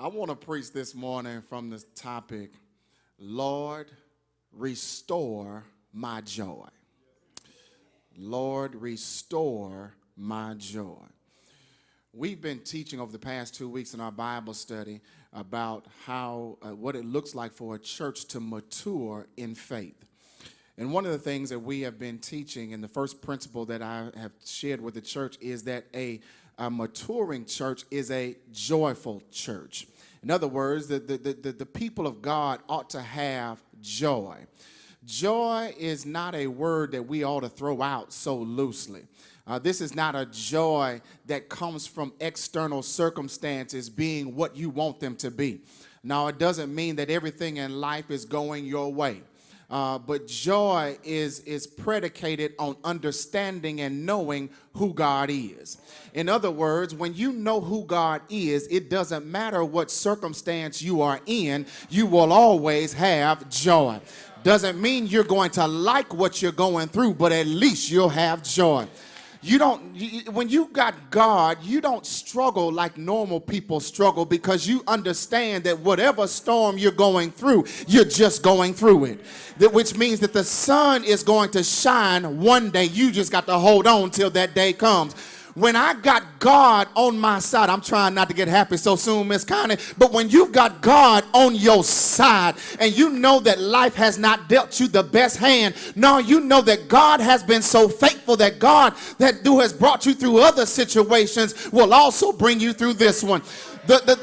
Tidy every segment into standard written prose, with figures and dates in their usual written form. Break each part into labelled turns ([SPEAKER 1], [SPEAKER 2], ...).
[SPEAKER 1] I want to preach this morning from the topic, Lord, restore my joy. Lord, restore my joy. We've been teaching over the past 2 weeks in our Bible study about how what it looks like for a church to mature in faith. And one of the things that we have been teaching, and the first principle that I have shared with the church, is that a maturing church is a joyful church. In other words, the people of God ought to have joy. Joy is not a word that we ought to throw out so loosely. This is not a joy that comes from external circumstances being what you want them to be. Now, it doesn't mean that everything in life is going your way. But joy is predicated on understanding and knowing who God is. In other words, when you know who God is, it doesn't matter what circumstance you are in, you will always have joy. Doesn't mean you're going to like what you're going through, but at least you'll have joy. When you got God, you don't struggle like normal people struggle, because you understand that whatever storm you're going through, you're just going through it. Which means that the sun is going to shine one day. You just got to hold on till that day comes. When I got God on my side, I'm trying not to get happy so soon, Miss Connie, but when you've got God on your side and you know that life has not dealt you the best hand, no, you know that God has been so faithful, that God who has brought you through other situations will also bring you through this one.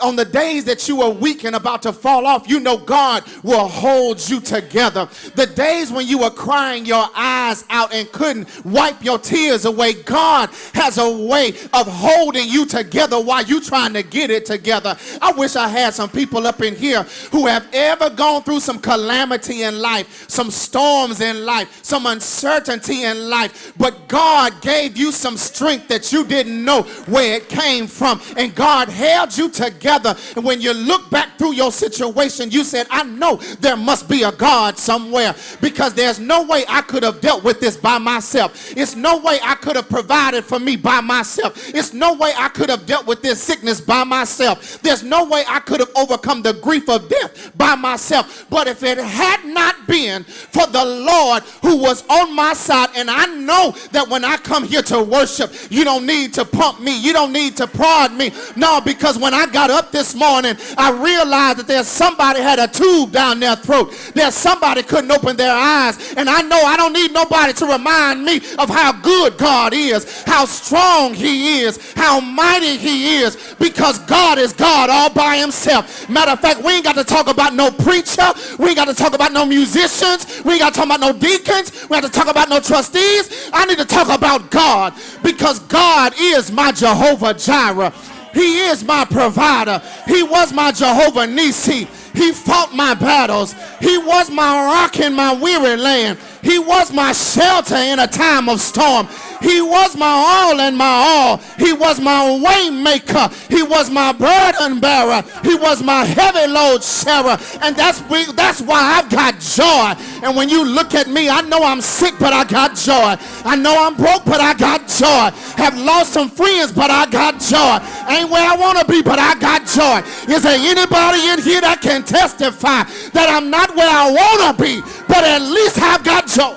[SPEAKER 1] On the days that you are weak and about to fall off, you know God will hold you together. The days when you were crying your eyes out and couldn't wipe your tears away, God has a way of holding you together while you're trying to get it together. I wish I had some people up in here who have ever gone through some calamity in life, some storms in life, some uncertainty in life, but God gave you some strength that you didn't know where it came from, and God held you together. And when you look back through your situation, you said, I know there must be a God somewhere, because there's no way I could have dealt with this by myself. It's no way I could have provided for me by myself. It's no way I could have dealt with this sickness by myself. There's no way I could have overcome the grief of death by myself. But if it had not been for the Lord who was on my side, and I know that when I come here to worship, you don't need to pump me, you don't need to prod me. No, because when I got up this morning, I realized that there's somebody had a tube down their throat. There's somebody couldn't open their eyes. And I know I don't need nobody to remind me of how good God is, how strong he is, how mighty he is, because God is God all by himself. Matter of fact, we ain't got to talk about no preacher. We ain't got to talk about no musicians. We ain't got to talk about no deacons. We have to talk about no trustees. I need to talk about God, because God is my Jehovah Jireh. He is my provider. He was my Jehovah Nissi. He fought my battles. He was my rock in my weary land. He was my shelter in a time of storm. He was my all and my all. He was my way maker. He was my burden bearer. He was my heavy load sharer. And that's why I've got joy. And when you look at me, I know I'm sick, but I got joy. I know I'm broke, but I got joy. Have lost some friends, but I got joy. Ain't where I want to be, but I got joy. Is there anybody in here that can testify that I'm not where I want to be, but at least I've got joy?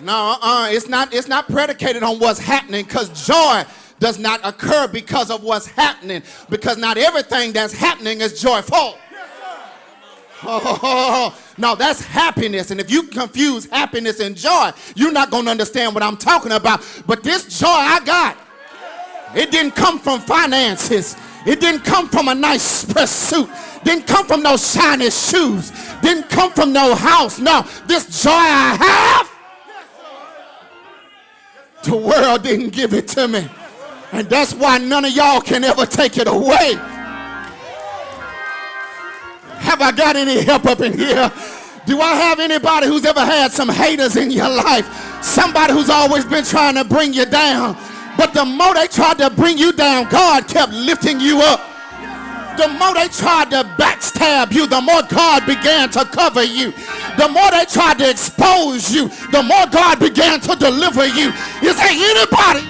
[SPEAKER 1] No, it's not predicated on what's happening, because joy does not occur because of what's happening, because not everything that's happening is joyful. Oh, no, that's happiness. And if you confuse happiness and joy, you're not going to understand what I'm talking about. But this joy I got, it didn't come from finances. It didn't come from a nice pursuit. Didn't come from no shiny shoes. Didn't come from no house. No, this joy I have, the world didn't give it to me. And that's why none of y'all can ever take it away. Have I got any help up in here? Do I have anybody who's ever had some haters in your life? Somebody who's always been trying to bring you down. But the more they tried to bring you down, God kept lifting you up. The more they tried to backstab you, the more God began to cover you. the more they tried to expose you, the more God began to deliver you. Is there anybody?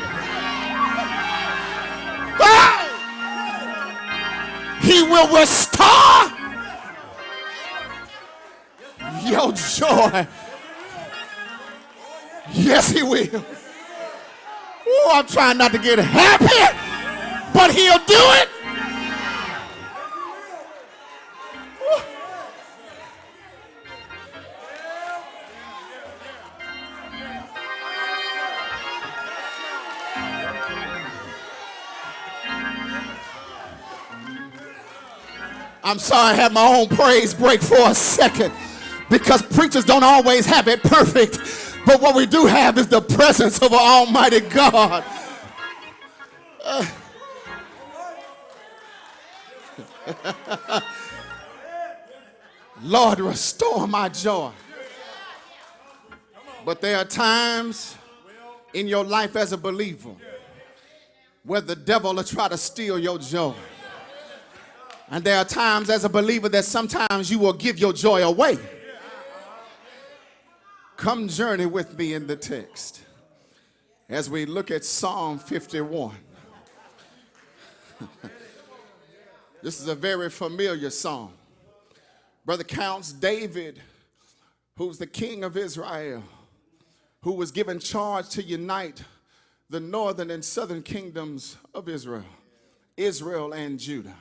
[SPEAKER 1] Oh! He will restore your joy. Yes, he will. Oh, I'm trying not to get happy, but he'll do it. I'm sorry I had my own praise break for a second, because preachers don't always have it perfect, but what we do have is the presence of an almighty God. Lord, restore my joy. But there are times in your life as a believer where the devil will try to steal your joy. And there are times as a believer that sometimes you will give your joy away. Come journey with me in the text as we look at Psalm 51. This is a very familiar psalm. Brother Counts, David, who's the king of Israel, who was given charge to unite the northern and southern kingdoms of Israel and Judah,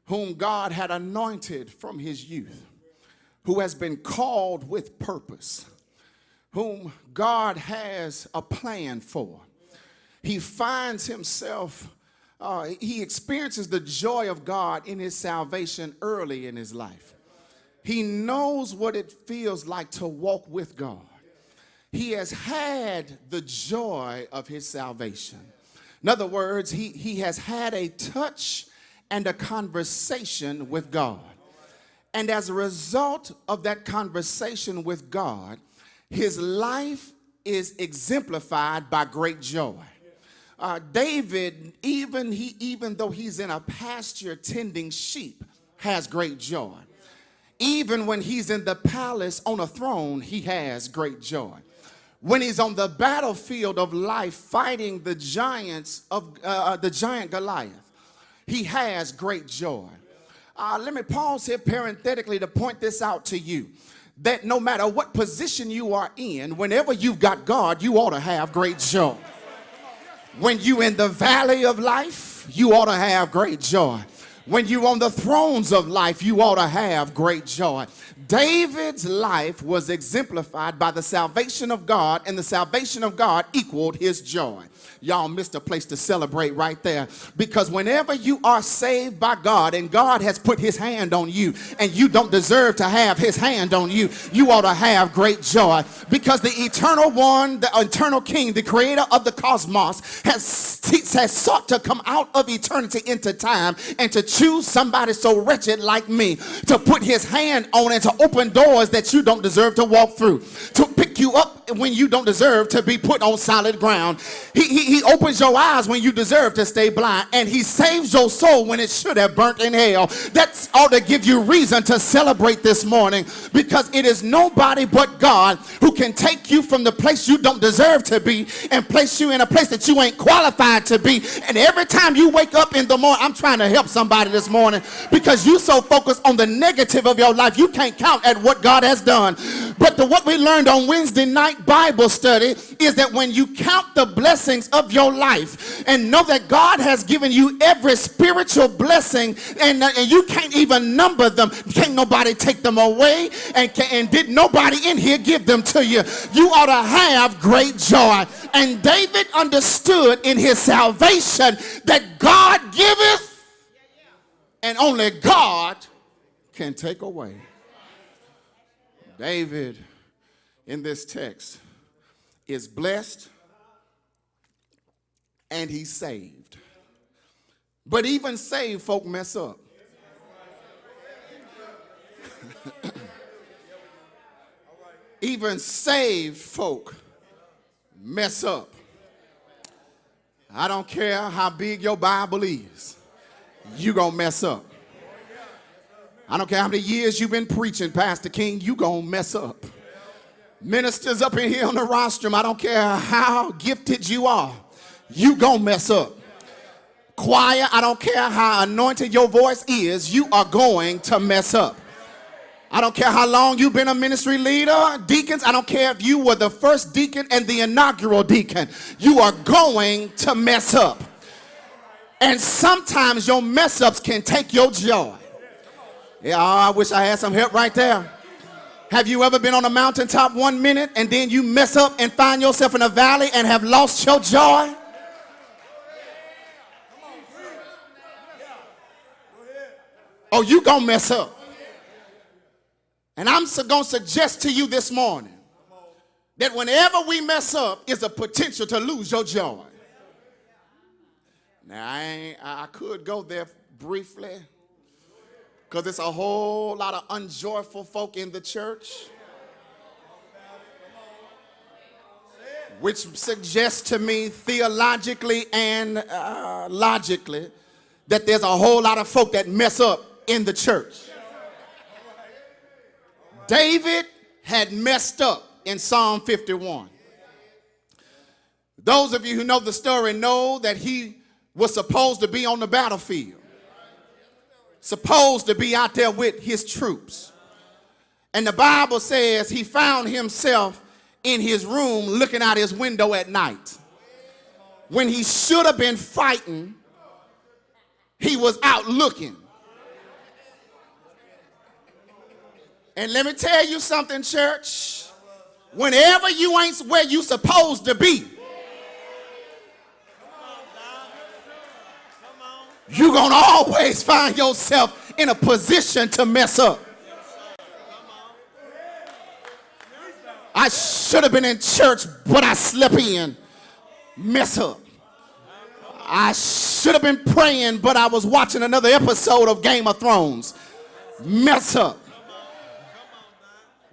[SPEAKER 1] whom God had anointed from his youth, who has been called with purpose, whom God has a plan for. He finds himself, he experiences the joy of God in his salvation early in his life. He knows what it feels like to walk with God. He has had the joy of his salvation. In other words, he has had a touch and a conversation with God. And as a result of that conversation with God, his life is exemplified by great joy. David, even though he's in a pasture tending sheep, has great joy. Even when he's in the palace on a throne, he has great joy. When he's on the battlefield of life fighting the giant Goliath, he has great joy. Let me pause here parenthetically to point this out to you, that no matter what position you are in, whenever you've got God, you ought to have great joy. When you're in the valley of life, you ought to have great joy. When you're on the thrones of life, you ought to have great joy. David's life was exemplified by the salvation of God, and the salvation of God equaled his joy. Y'all missed a place to celebrate right there, because whenever you are saved by God and God has put his hand on you and you don't deserve to have his hand on you, you ought to have great joy, because the eternal one, the eternal king, the creator of the cosmos has sought to come out of eternity into time and to choose somebody so wretched like me to put his hand on and to open doors that you don't deserve to walk through, to pick you up when you don't deserve to be put on solid ground. He opens your eyes when you deserve to stay blind, and he saves your soul when it should have burnt in hell. That ought to give you reason to celebrate this morning, because it is nobody but God who can take you from the place you don't deserve to be and place you in a place that you ain't qualified to be. And every time you wake up in the morning, I'm trying to help somebody this morning, because you so focused on the negative of your life, you can't count at what God has done. But what we learned on Wednesday night Bible study is that when you count the blessings of your life and know that God has given you every spiritual blessing, and you can't even number them, can't nobody take them away, and did nobody in here give them to you, you ought to have great joy. And David understood in his salvation that God giveth and only God can take away. David in this text is blessed and he's saved. But even saved folk mess up. Even saved folk mess up. I don't care how big your Bible is, you're going to mess up. I don't care how many years you've been preaching, Pastor King, you gonna mess up. Ministers up in here on the rostrum, I don't care how gifted you are, you gonna mess up. Choir, I don't care how anointed your voice is, you are going to mess up. I don't care how long you've been a ministry leader, deacons, I don't care if you were the first deacon and the inaugural deacon, you are going to mess up. And sometimes your mess ups can take your joy. Yeah, I wish I had some help right there. Have you ever been on a mountaintop 1 minute and then you mess up and find yourself in a valley and have lost your joy? Oh, you gonna mess up. And I'm going to suggest to you this morning that whenever we mess up is a potential to lose your joy. Now, I could go there briefly because it's a whole lot of unjoyful folk in the church, which suggests to me theologically and logically that there's a whole lot of folk that mess up in the church. David had messed up in Psalm 51. Those of you who know the story know that he was supposed to be on the battlefield, supposed to be out there with his troops. And the Bible says he found himself in his room looking out his window at night. When he should have been fighting, he was out looking. And let me tell you something, church. Whenever you ain't where you supposed to be, you're going to always find yourself in a position to mess up. I should have been in church, but I slept in. Mess up. I should have been praying, but I was watching another episode of Game of Thrones. Mess up.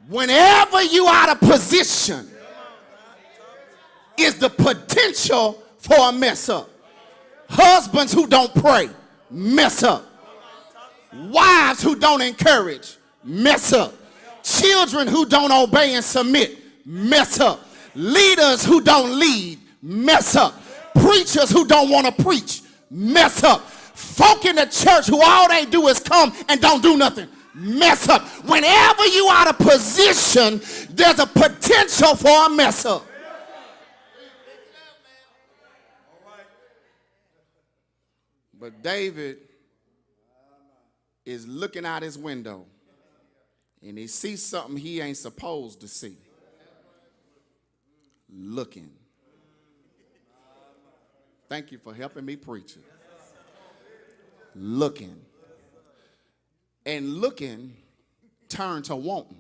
[SPEAKER 1] Whenever you out of position is the potential for a mess up. Husbands who don't pray, mess up. Wives who don't encourage, mess up. Children who don't obey and submit, mess up. Leaders who don't lead, mess up. Preachers who don't want to preach, mess up. Folk in the church who all they do is come and don't do nothing, mess up. Whenever you out of position, there's a potential for a mess up. But David is looking out his window and he sees something he ain't supposed to see. Looking. Thank you for helping me preach it. Looking. And looking turned to wanting.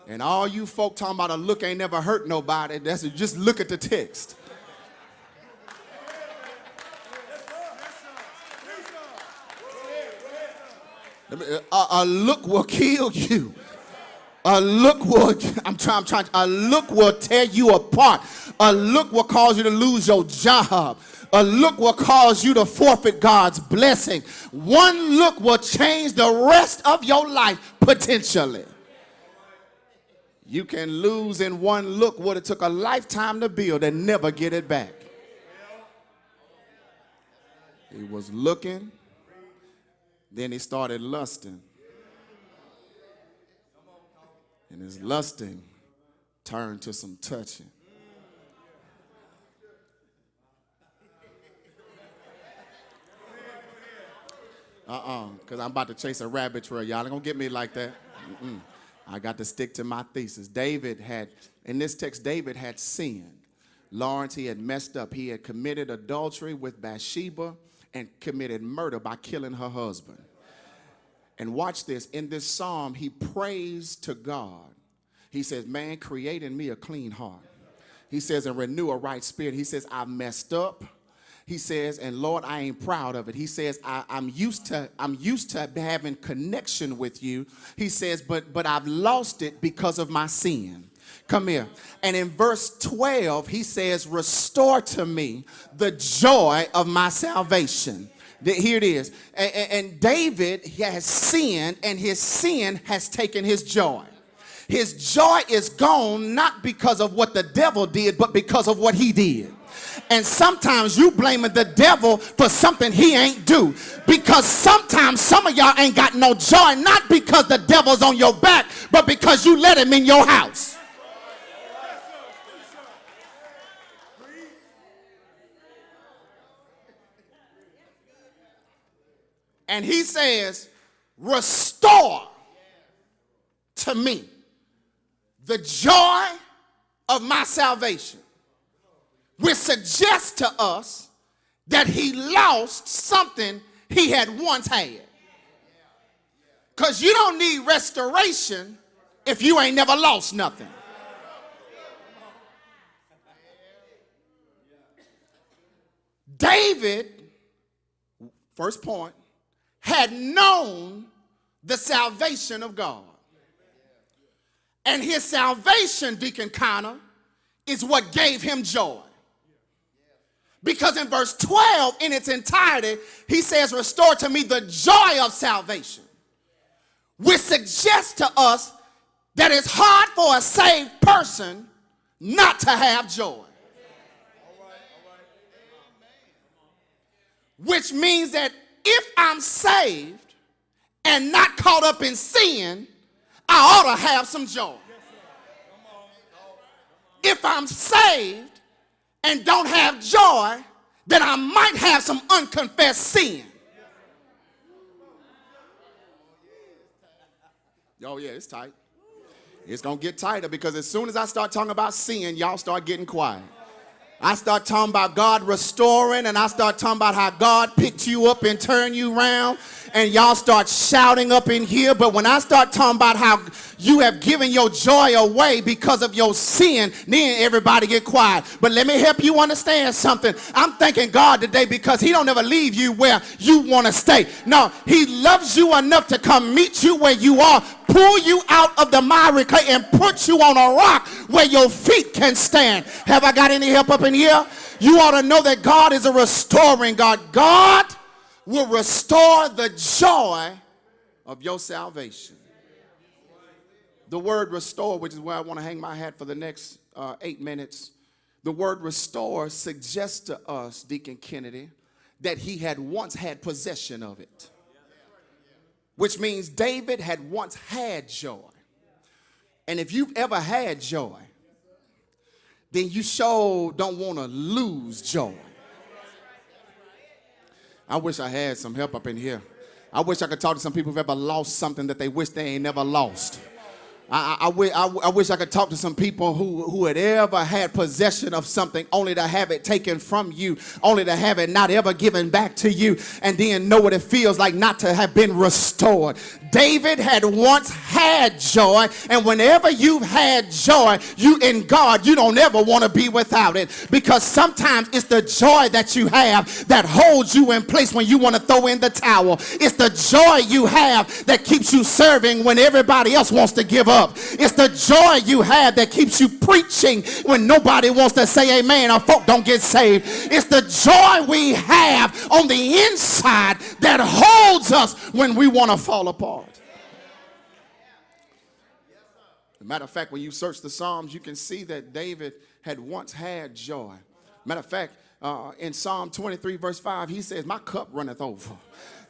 [SPEAKER 1] And all you folk talking about a look ain't never hurt nobody, that's just look at the text. A look will kill you. A look will, a look will tear you apart. A look will cause you to lose your job. A look will cause you to forfeit God's blessing. One look will change the rest of your life potentially. You can lose in one look what it took a lifetime to build and never get it back. He was looking, then he started lusting. And his lusting turned to some touching. Because I'm about to chase a rabbit trail. Y'all ain't going to get me like that. I got to stick to my thesis. In this text, David had sinned. Lawrence, he had messed up. He had committed adultery with Bathsheba and committed murder by killing her husband. And watch this. In this psalm, he prays to God. He says, man, create in me a clean heart. He says, and renew a right spirit. He says, I've messed up. He says, and Lord, I ain't proud of it. He says, I'm used to having connection with you. He says, but I've lost it because of my sin. Come here. And in verse 12, he says, restore to me the joy of my salvation. Here it is. And David has sinned, and his sin has taken his joy. His joy is gone not because of what the devil did, but because of what he did. And sometimes you blaming the devil for something he ain't do. Because sometimes some of y'all ain't got no joy, not because the devil's on your back, but because you let him in your house. And he says, restore to me the joy of my salvation, which suggests to us that he lost something he had once had. Because you don't need restoration if you ain't never lost nothing. David, first point, had known the salvation of God. And his salvation, Deacon Connor, is what gave him joy. Because in verse 12, in its entirety, he says, restore to me the joy of salvation, which suggests to us that it's hard for a saved person not to have joy. Which means that if I'm saved and not caught up in sin, I ought to have some joy. If I'm saved and don't have joy, then I might have some unconfessed sin. Oh yeah, it's tight. It's going to get tighter because as soon as I start talking about sin, y'all start getting quiet. I start talking about God restoring, and I start talking about how God picked you up and turned you around, and y'all start shouting up in here. But when I start talking about how you have given your joy away because of your sin, then everybody get quiet. But let me help you understand something. I'm thanking God today because he don't ever leave you where you want to stay. No, he loves you enough to come meet you where you are, pull you out of the miry clay and put you on a rock where your feet can stand. Have I got any help up in here? You ought to know that God is a restoring God. God will restore the joy of your salvation. The word restore, which is where I want to hang my hat for the next 8 minutes. The word restore suggests to us, Deacon Kennedy, that he had once had possession of it. Which means David had once had joy. And if you've ever had joy, then you sure don't want to lose joy. I wish I had some help up in here. I wish I could talk to some people who've ever lost something that they wish they ain't never lost. I wish I could talk to some people who had ever had possession of something only to have it taken from you, only to have it not ever given back to you, and then know what it feels like not to have been restored. David had once had joy, and whenever you've had joy, you in God, you don't ever want to be without it, because sometimes it's the joy that you have that holds you in place when you want to throw in the towel. It's the joy you have that keeps you serving when everybody else wants to give up. It's the joy you have that keeps you preaching when nobody wants to say amen or folk don't get saved. It's the joy we have on the inside that holds us when we want to fall apart. As a matter of fact, when you search the Psalms, you can see that David had once had joy. Matter of fact, in Psalm 23, verse 5, he says, my cup runneth over.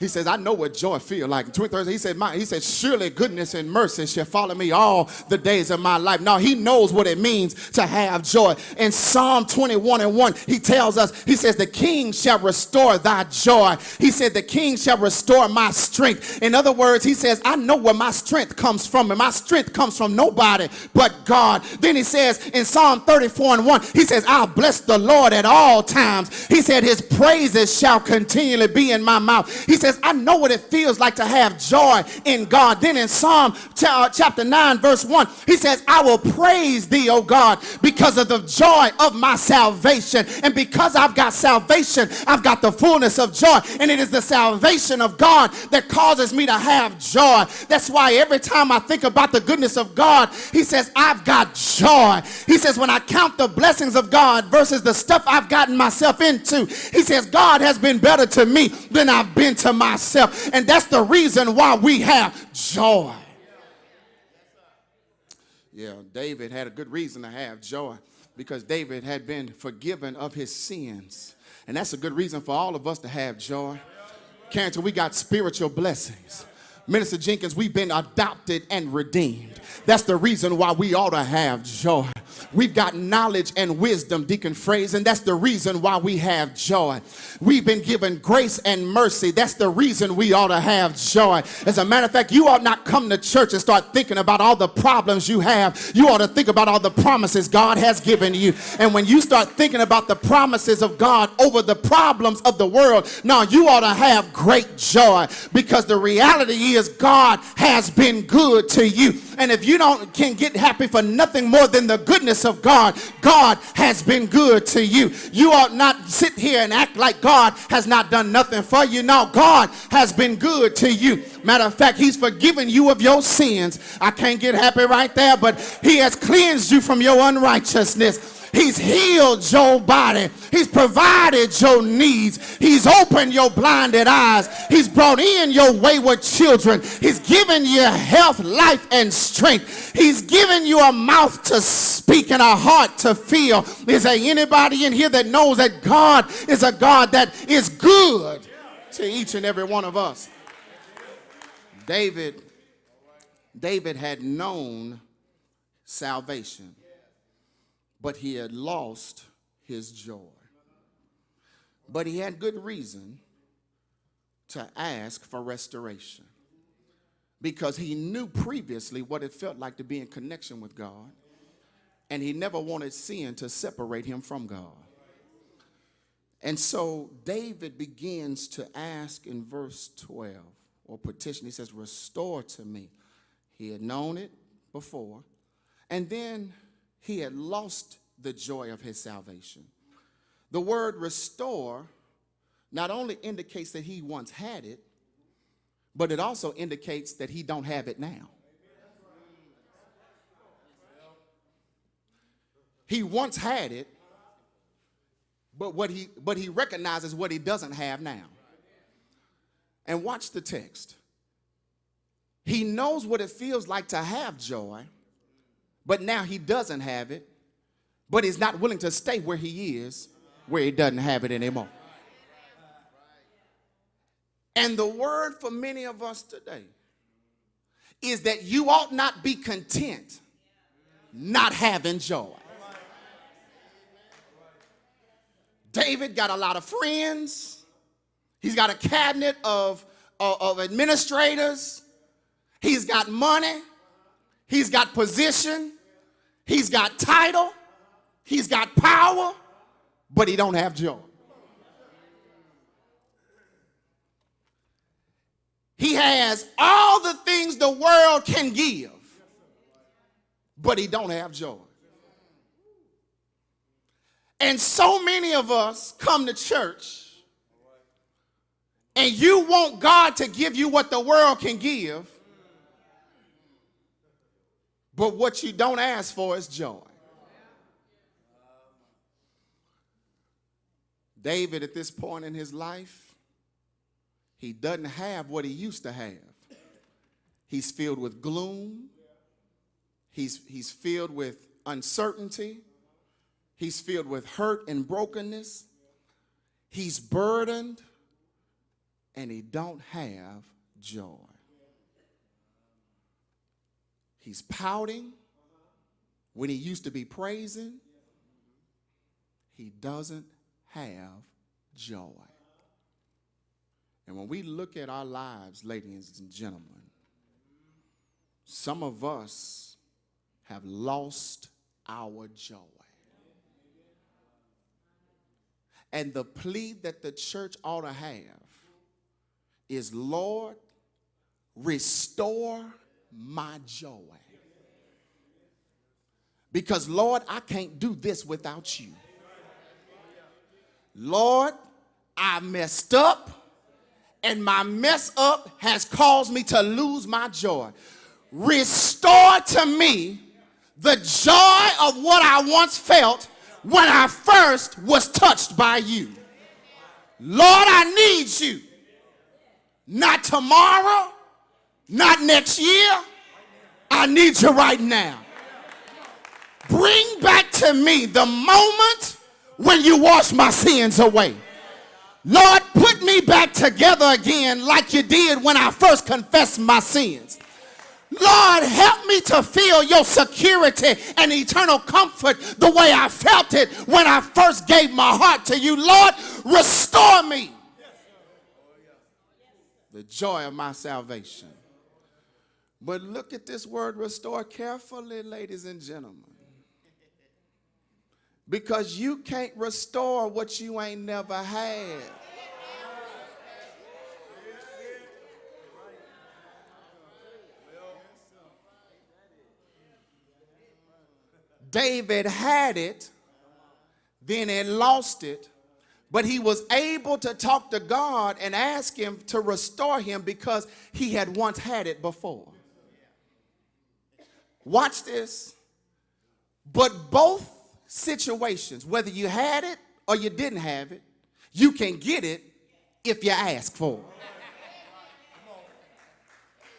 [SPEAKER 1] He says, I know what joy feels like. In 23, he said, surely goodness and mercy shall follow me all the days of my life. Now, he knows what it means to have joy. In Psalm 21:1, he tells us, he says, the king shall restore thy joy. He said, the king shall restore my strength. In other words, he says, I know where my strength comes from, and my strength comes from nobody but God. Then he says in Psalm 34:1, he says, I'll bless the Lord at all times. He said, his praises shall continually be in my mouth. He said, says, I know what it feels like to have joy in God. Then in Psalm chapter 9, verse 1, he says, I will praise thee, O God, because of the joy of my salvation. And because I've got salvation, I've got the fullness of joy. And it is the salvation of God that causes me to have joy. That's why every time I think about the goodness of God, he says, I've got joy. He says, when I count the blessings of God versus the stuff I've gotten myself into, he says, God has been better to me than I've been to myself. And that's the reason why we have joy. Yeah, David had a good reason to have joy, because David had been forgiven of his sins. And that's a good reason for all of us to have joy. Carrington, we got spiritual blessings. Minister Jenkins, we've been adopted and redeemed. That's the reason why we ought to have joy. We've got knowledge and wisdom, Deacon Phrase, and that's the reason why we have joy. We've been given grace and mercy. That's the reason we ought to have joy. As a matter of fact, you ought not come to church and start thinking about all the problems you have. You ought to think about all the promises God has given you. And when you start thinking about the promises of God over the problems of the world, now you ought to have great joy, because the reality is God has been good to you. And if you can't get happy for nothing more than the goodness of God, God has been good to you. You ought not sit here and act like God has not done nothing for you. No, God has been good to you. Matter of fact, he's forgiven you of your sins. I can't get happy right there, but he has cleansed you from your unrighteousness. He's healed your body. He's provided your needs. He's opened your blinded eyes. He's brought in your wayward children. He's given you health, life, and strength. He's given you a mouth to speak and a heart to feel. Is there anybody in here that knows that God is a God that is good to each and every one of us? David had known salvation, but he had lost his joy. But he had good reason to ask for restoration, because he knew previously what it felt like to be in connection with God, and he never wanted sin to separate him from God. And so David begins to ask in verse 12, or petition. He says, restore to me. He had known it before, and then he had lost the joy of his salvation. The word restore not only indicates that he once had it, but it also indicates that he don't have it now. He once had it, but what he recognizes what he doesn't have now. And watch the text. He knows what it feels like to have joy, but now he doesn't have it, but he's not willing to stay where he is, where he doesn't have it anymore. And the word for many of us today is that you ought not be content not having joy. David got a lot of friends. He's got a cabinet of administrators. He's got money. He's got position. He's got title. He's got power, but he don't have joy. He has all the things the world can give, but he don't have joy. And so many of us come to church and you want God to give you what the world can give, but what you don't ask for is joy. David, at this point in his life, he doesn't have what he used to have. He's filled with gloom. He's filled with uncertainty. He's filled with hurt and brokenness. He's burdened, and he don't have joy. He's pouting when he used to be praising. He doesn't have joy. And when we look at our lives, ladies and gentlemen, some of us have lost our joy. And the plea that the church ought to have is, Lord, restore my joy. Because, Lord, I can't do this without you. Lord, I messed up, and my mess up has caused me to lose my joy. Restore to me the joy of what I once felt when I first was touched by you. Lord, I need you. Not tomorrow, not next year. I need you right now. Bring back to me the moment when you wash my sins away. Lord, put me back together again like you did when I first confessed my sins. Lord, help me to feel your security and eternal comfort the way I felt it when I first gave my heart to you. Lord, restore me. The joy of my salvation. But look at this word restore carefully, ladies and gentlemen. Because you can't restore what you ain't never had. David had it, then he lost it, but he was able to talk to God and ask him to restore him because he had once had it before. Watch this. But both situations, whether you had it or you didn't have it, you can get it if you ask for it.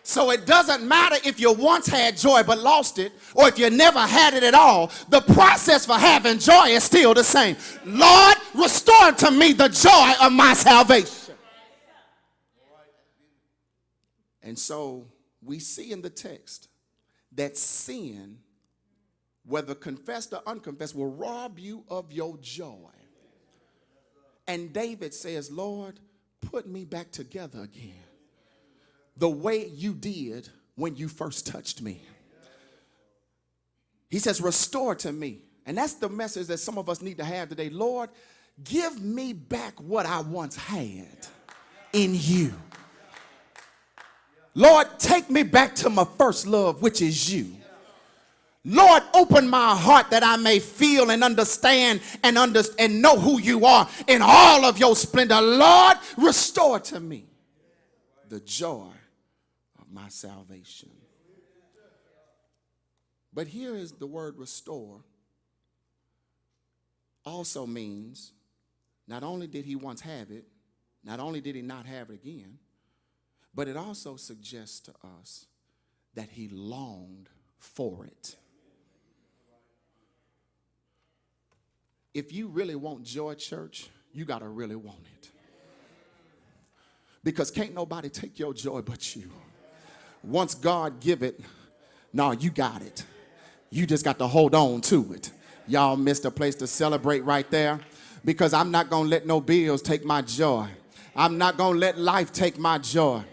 [SPEAKER 1] So it doesn't matter if you once had joy but lost it, or if you never had it at all. The process for having joy is still the same. Lord, restore to me the joy of my salvation. And so we see in the text that sin, whether confessed or unconfessed, will rob you of your joy. And David says, Lord, put me back together again, the way you did when you first touched me. He says, restore to me. And that's the message that some of us need to have today. Lord, give me back what I once had in you. Lord, take me back to my first love, which is you. Lord, open my heart that I may feel and understand and know who you are in all of your splendor. Lord, restore to me the joy of my salvation. But here is the word restore also means not only did he once have it, not only did he not have it again, but it also suggests to us that he longed for it. If you really want joy, church, you got to really want it. Because can't nobody take your joy but you. Once God give it, no, you got it. You just got to hold on to it. Y'all missed a place to celebrate right there. Because I'm not going to let no bills take my joy. I'm not going to let life take my joy.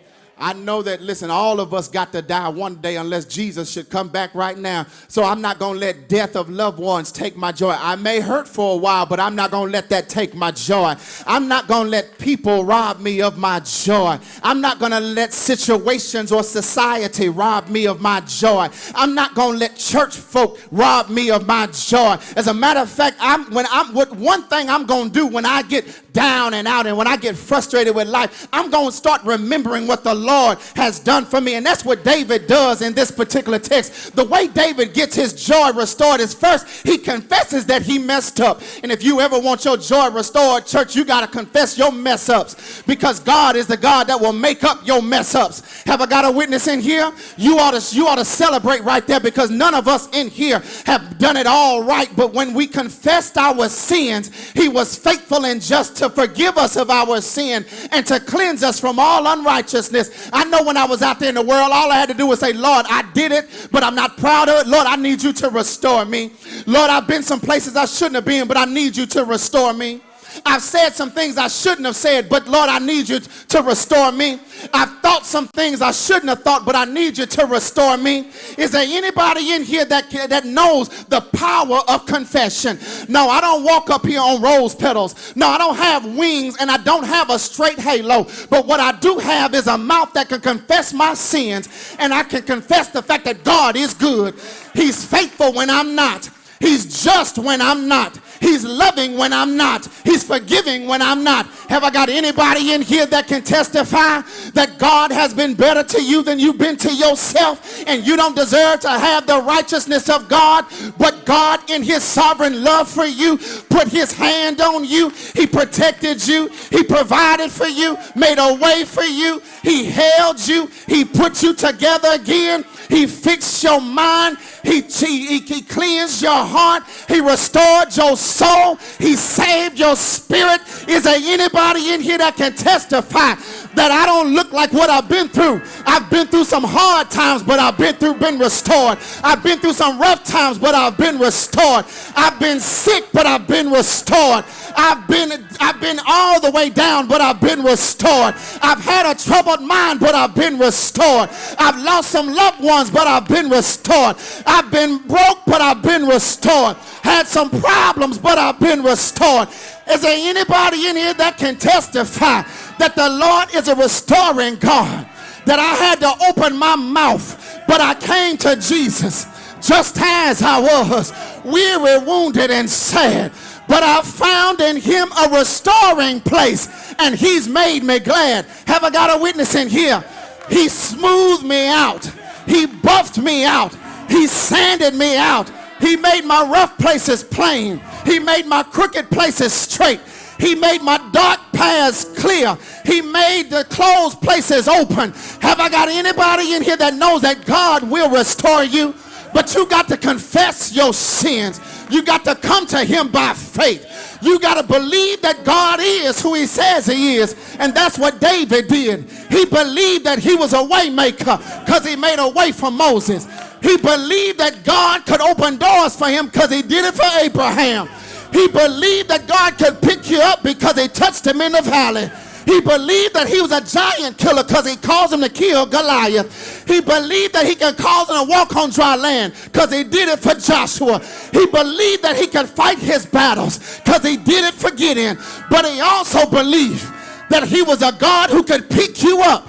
[SPEAKER 1] I know that, listen, all of us got to die one day unless Jesus should come back right now. So I'm not going to let death of loved ones take my joy. I may hurt for a while, but I'm not going to let that take my joy. I'm not going to let people rob me of my joy. I'm not going to let situations or society rob me of my joy. I'm not going to let church folk rob me of my joy. As a matter of fact, one thing I'm going to do when I get down and out and when I get frustrated with life, I'm going to start remembering what the Lord has done for me. And that's what David does in this particular text. The way David gets his joy restored is first, he confesses that he messed up. And if you ever want your joy restored, church, you got to confess your mess ups, because God is the God that will make up your mess ups. Have I got a witness in here? You ought to celebrate right there, because none of us in here have done it all right. But when we confessed our sins, he was faithful and just to forgive us of our sin and to cleanse us from all unrighteousness. I know when I was out there in the world, all I had to do was say, Lord, I did it, but I'm not proud of it. Lord, I need you to restore me. Lord, I've been some places I shouldn't have been, but I need you to restore me. I've said some things I shouldn't have said, but Lord, I need you to restore me. I've thought some things I shouldn't have thought, but I need you to restore me. Is there anybody in here that knows the power of confession? No, I don't walk up here on rose petals. No, I don't have wings and I don't have a straight halo. But what I do have is a mouth that can confess my sins, and I can confess the fact that God is good. He's faithful when I'm not. He's just when I'm not. He's loving when I'm not. He's forgiving when I'm not. Have I got anybody in here that can testify that God has been better to you than you've been to yourself, and you don't deserve to have the righteousness of God, but God in his sovereign love for you put his hand on you. He protected you. He provided for you, made a way for you. He held you. He put you together again. He fixed your mind. He cleansed your heart. He restored your soul. He saved your spirit. Is there anybody in here that can testify that I don't look like what I've been through? I've been through some hard times, but I've been restored. I've been through some rough times, but I've been restored. I've been sick, but I've been restored. I've been all the way down, but I've been restored. I've had a troubled mind, but I've been restored. I've lost some loved ones, but I've been restored. I've been broke, but I've been restored. Had some problems, but I've been restored. Is there anybody in here that can testify that the Lord is a restoring God? That I had to open my mouth, but I came to Jesus just as I was, weary, wounded, and sad. But I found in him a restoring place, and he's made me glad. Have I got a witness in here? He smoothed me out. He buffed me out. He sanded me out. He made my rough places plain. He made my crooked places straight. He made my dark paths clear. He made the closed places open. Have I got anybody in here that knows that God will restore you? But you got to confess your sins. You got to come to him by faith. You got to believe that God is who he says he is. And that's what David did. He believed that he was a way maker because he made a way for Moses. He believed that God could open doors for him because he did it for Abraham. He believed that God could pick you up because he touched him in the valley. He believed that he was a giant killer because he caused him to kill Goliath. He believed that he could cause him to walk on dry land because he did it for Joshua. He believed that he could fight his battles because he did it for Gideon. But he also believed that he was a God who could pick you up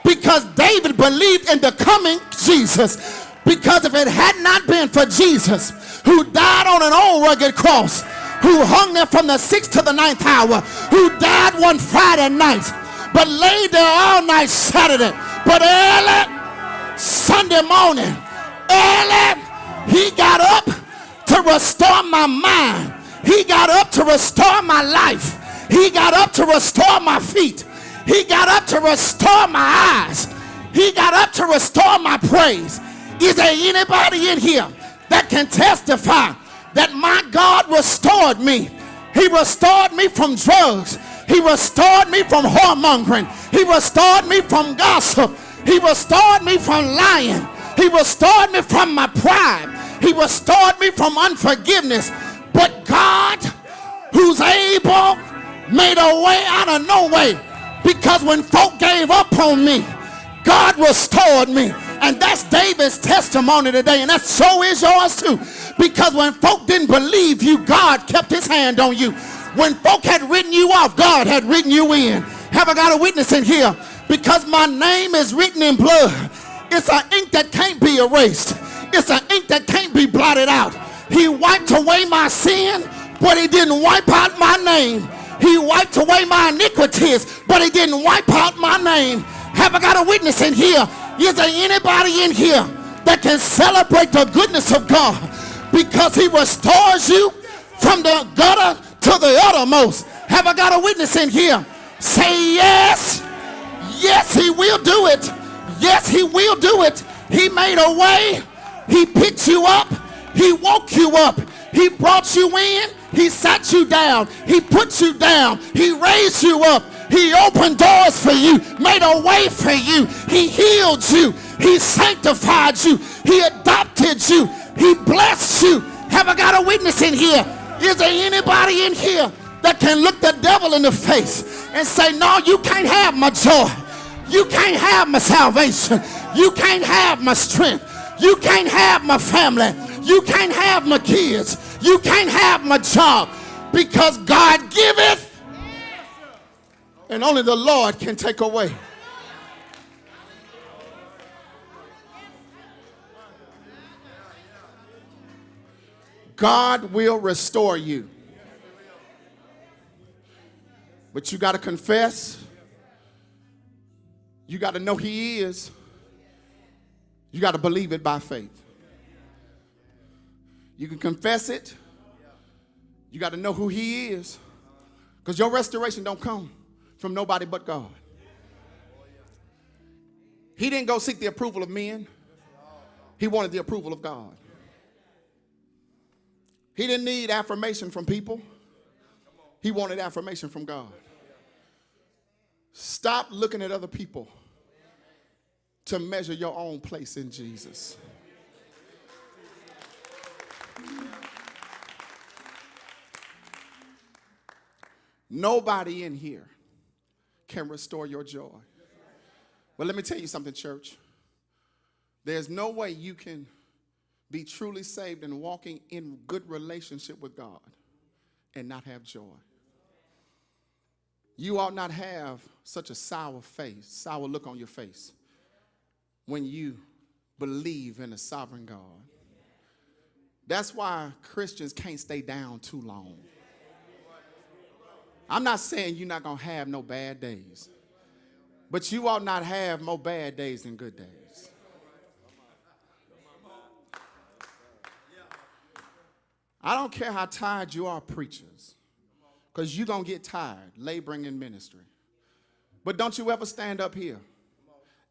[SPEAKER 1] because David believed in the coming Jesus. Because if it had not been for Jesus, who died on an old rugged cross, who hung there from the 6th to the 9th hour, who died one Friday night, but laid there all night Saturday, but early Sunday morning, early, he got up to restore my mind. He got up to restore my life. He got up to restore my feet. He got up to restore my eyes. He got up to restore my praise. Is there anybody in here that can testify that my God restored me? He restored me from drugs. He restored me from whoremongering. He restored me from gossip. He restored me from lying. He restored me from my pride. He restored me from unforgiveness. But God, who's able, made a way out of no way. Because when folk gave up on me, God restored me. And that's David's testimony today, and that so is yours too. Because when folk didn't believe you, God kept his hand on you. When folk had written you off, God had written you in. Have I got a witness in here? Because my name is written in blood. It's an ink that can't be erased. It's an ink that can't be blotted out. He wiped away my sin, but he didn't wipe out my name. He wiped away my iniquities, but he didn't wipe out my name. Have I got a witness in here? Is there anybody in here that can celebrate the goodness of God because he restores you from the gutter to the uttermost? Have I got a witness in here? Say yes. Yes, he will do it. Yes, he will do it. He made a way. He picked you up. He woke you up. He brought you in. He sat you down. He put you down. He raised you up. He opened doors for you, made a way for you. He healed you. He sanctified you. He adopted you. He blessed you. Have I got a witness in here? Is there anybody in here that can look the devil in the face and say, no, you can't have my joy. You can't have my salvation. You can't have my strength. You can't have my family. You can't have my kids. You can't have my job, because God giveth and only the Lord can take away. God will restore you. But you got to confess. You got to know he is. You got to believe it by faith. You can confess it. You got to know who he is. Because your restoration don't come from nobody but God. He didn't go seek the approval of men. He wanted the approval of God. He didn't need affirmation from people. He wanted affirmation from God. Stop looking at other people to measure your own place in Jesus. Nobody in here can restore your joy. But let me tell you something, church. There's no way you can be truly saved and walking in good relationship with God and not have joy. You ought not have such a sour face, sour look on your face when you believe in a sovereign God. That's why Christians can't stay down too long. I'm not saying you're not going to have no bad days, but you ought not have more bad days than good days. I don't care how tired you are, preachers, because you're going to get tired laboring in ministry. But don't you ever stand up here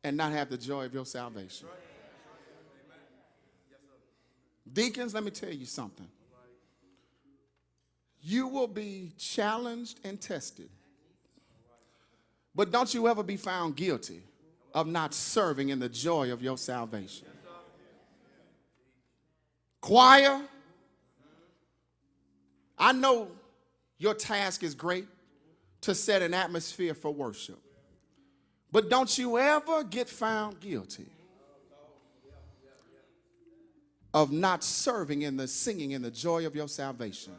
[SPEAKER 1] and not have the joy of your salvation. Deacons, let me tell you something. You will be challenged and tested. But don't you ever be found guilty of not serving in the joy of your salvation. Choir, I know your task is great to set an atmosphere for worship. But don't you ever get found guilty of not serving in the singing in the joy of your salvation.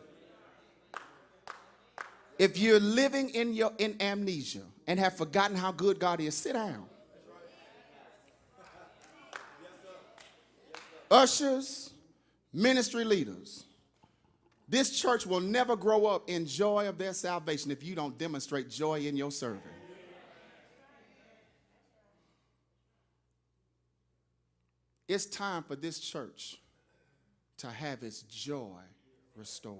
[SPEAKER 1] If you're living in amnesia and have forgotten how good God is, sit down. Ushers, ministry leaders, this church will never grow up in joy of their salvation if you don't demonstrate joy in your serving. It's time for this church to have its joy restored.